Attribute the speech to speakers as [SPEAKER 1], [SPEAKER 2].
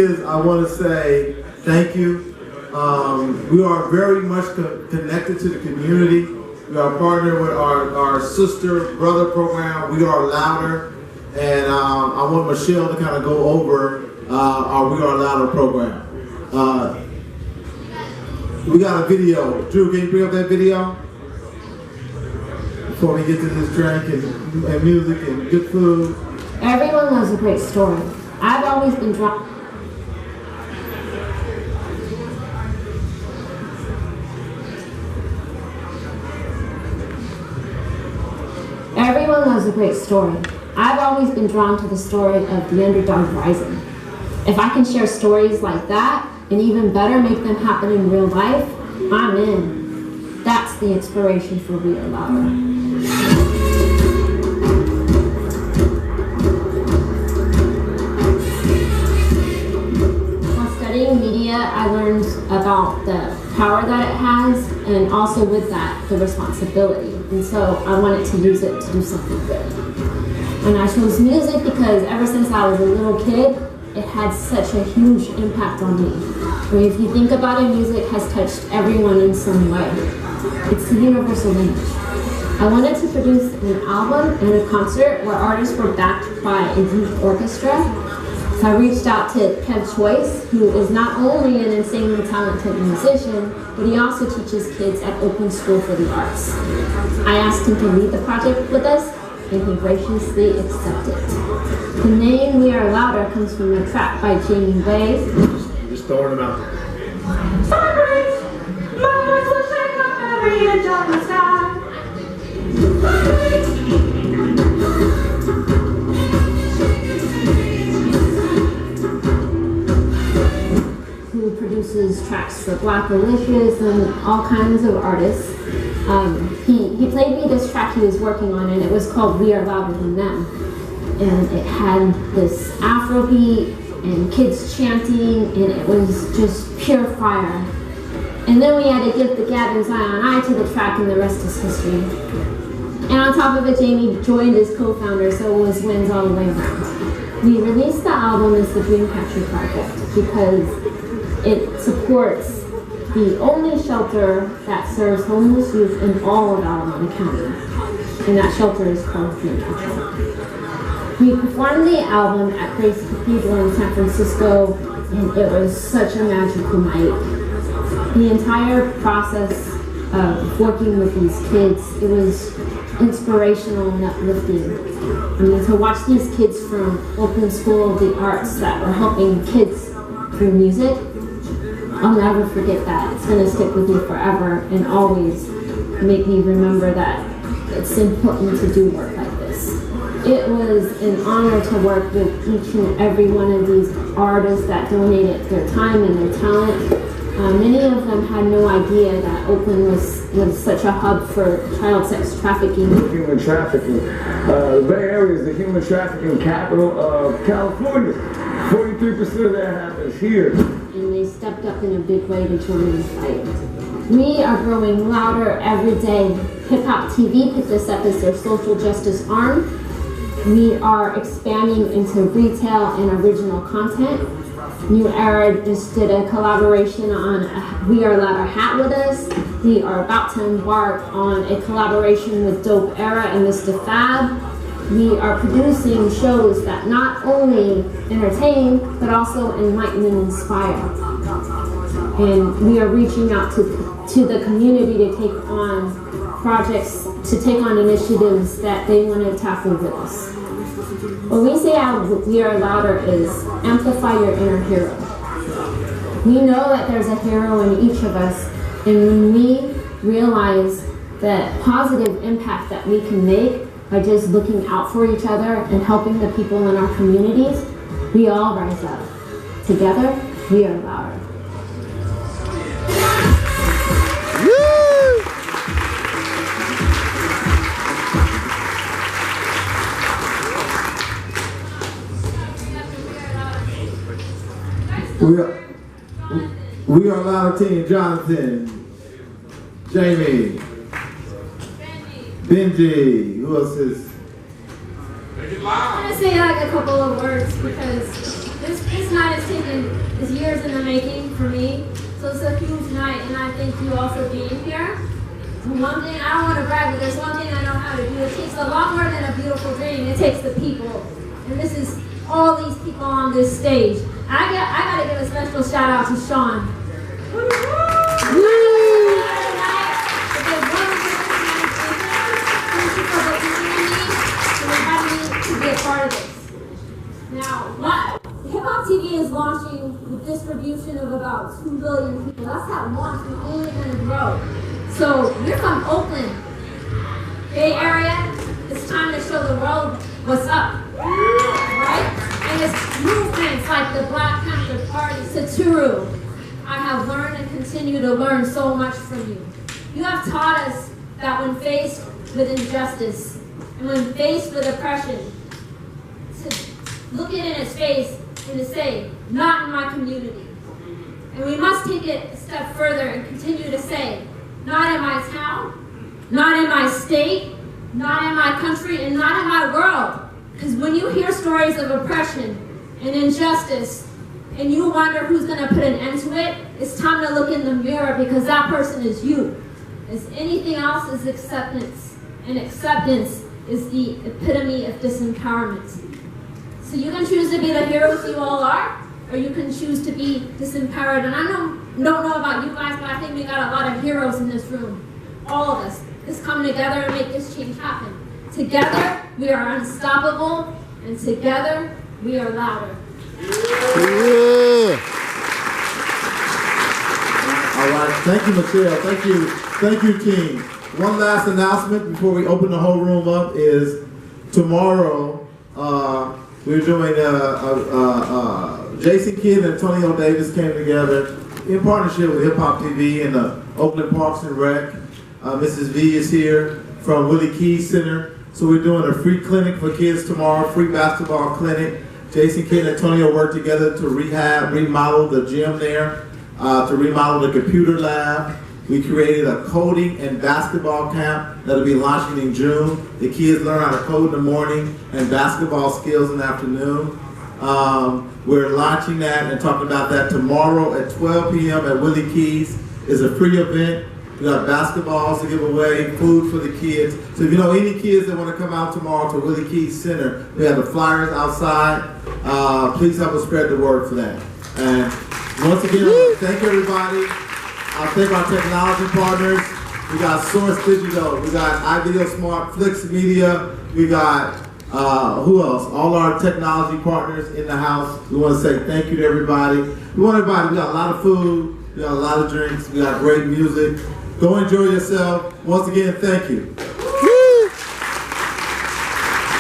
[SPEAKER 1] I want to say thank you. We are very much connected to the community. We are partnered with our sister brother program, We Are Louder, and I want Michelle to kind of go over our We Are Louder program. We got a video. Drew, can you bring up that video? Before we get to this drink and music and good food.
[SPEAKER 2] Everyone loves a great story. I've always been drawn. Everyone loves a great story. I've always been drawn to the story of the underdog rising. If I can share stories like that, and even better, make them happen in real life, I'm in. That's the inspiration for We Are Louder. While studying media, I learned about the power that it has, and also with that, the responsibility. And so I wanted to use it to do something good. And I chose music because ever since I was a little kid, it had such a huge impact on me. I mean, if you think about it, music has touched everyone in some way. It's the universal language. I wanted to produce an album and a concert where artists were backed by a youth orchestra. So I reached out to Kev Choice, who is not only an insanely talented musician, but he also teaches kids at Open School for the Arts. I asked him to lead the project with us, and he graciously accepted. The name We Are Louder comes from a track by Jamie Way.
[SPEAKER 1] Just throwing them out there.
[SPEAKER 3] My voice will shake up every inch of the sky.
[SPEAKER 2] Who produces tracks for Black Delicious and all kinds of artists. He played me this track he was working on, and it was called We Are Louder Than Them. And it had this Afrobeat and kids chanting, and it was just pure fire. And then we had to give the Gavin Zion eye to the track, and the rest is history. And on top of it, Jamie joined as co-founder, so it was wins all the way around. We released the album as the Dreamcatcher Project because it supports the only shelter that serves homeless youth in all of Alameda County. And that shelter is called Dreamcatcher. We performed the album at Grace Cathedral in San Francisco, and it was such a magical night. The entire process of working with these kids, it was inspirational and uplifting. I mean, to watch these kids from Open School of the Arts that were helping kids through music, I'll never forget that. It's going to stick with me forever and always make me remember that it's important to do work like this. It was an honor to work with each and every one of these artists that donated their time and their talent. Many of them had no idea that Oakland was such a hub for child sex trafficking.
[SPEAKER 4] Human trafficking. The Bay Area is the human trafficking capital of California. 43% of that happens here.
[SPEAKER 2] And they stepped up in a big way to join the fight. We are growing louder every day. Hip Hop TV picked us up as their social justice arm. We are expanding into retail and original content. New Era just did a collaboration on a We Are Louder hat with us. We are about to embark on a collaboration with Dope Era and Mr. Fab. We are producing shows that not only entertain, but also enlighten and inspire. And we are reaching out to the community to take on projects, to take on initiatives that they want to tackle with us. When we say We Are Louder is amplify your inner hero. We know that there's a hero in each of us, and when we realize the positive impact that we can make by just looking out for each other and helping the people in our communities, we all rise up. Together, we are louder.
[SPEAKER 1] We Are Louder team, Jonathan, Jamie, Benji, who else is?
[SPEAKER 2] I'm going to say like a couple of words because This night is years in the making for me. So it's a huge night, and I thank you all for being here. And one thing, I don't want to brag, but there's one thing I know how to do. It takes a lot more than a beautiful dream. It takes the people. And this is all these people on this stage. I got to give a special shout out to Sean. Now, Hip Hop TV is launching with distribution of about 2 billion people. That's how launch is only going to grow. So you're from Oakland, Bay Area. It's time to show the world what's up, right? And it's movements like the Black Panther Party, Saturu. I have learned and continue to learn so much from you. You have taught us that when faced with injustice and when faced with oppression, to look it in its face and to say, not in my community. And we must take it a step further and continue to say, not in my town, not in my state, not in my country, and not in my world. Because when you hear stories of oppression and injustice, and you wonder who's going to put an end to it, it's time to look in the mirror, because that person is you. As anything else is acceptance, and acceptance is the epitome of disempowerment. So you can choose to be the heroes you all are, or you can choose to be disempowered. And I don't know about you guys, but I think we got a lot of heroes in this room. All of us is coming together to make this change happen. Together, we are unstoppable, and together, we are louder.
[SPEAKER 1] Yeah. All right, thank you, Michelle. Thank you, team. One last announcement before we open the whole room up is tomorrow we're doing Jason Kidd and Antonio Davis came together in partnership with Hip Hop TV and the Oakland Parks and Rec. Mrs. V is here from Willie Keys Center. So we're doing a free clinic for kids tomorrow, free basketball clinic. Jason Kidd and Antonio worked together to remodel the gym there, to remodel the computer lab. We created a coding and basketball camp that'll be launching in June. The kids learn how to code in the morning and basketball skills in the afternoon. We're launching that and talking about that tomorrow at 12 p.m. at Willie Keys. It's a free event. We got basketballs to give away, food for the kids. So if you know any kids that want to come out tomorrow to Willie Keys Center, we have the flyers outside. Please help us spread the word for that. And once again, I want to thank everybody. I thank our technology partners. We got Source Digital, we got iVideo Smart, Flix Media, we got, who else? All our technology partners in the house. We want to say thank you to everybody. We got a lot of food, we got a lot of drinks, we got great music. Go enjoy yourself. Once again, thank you.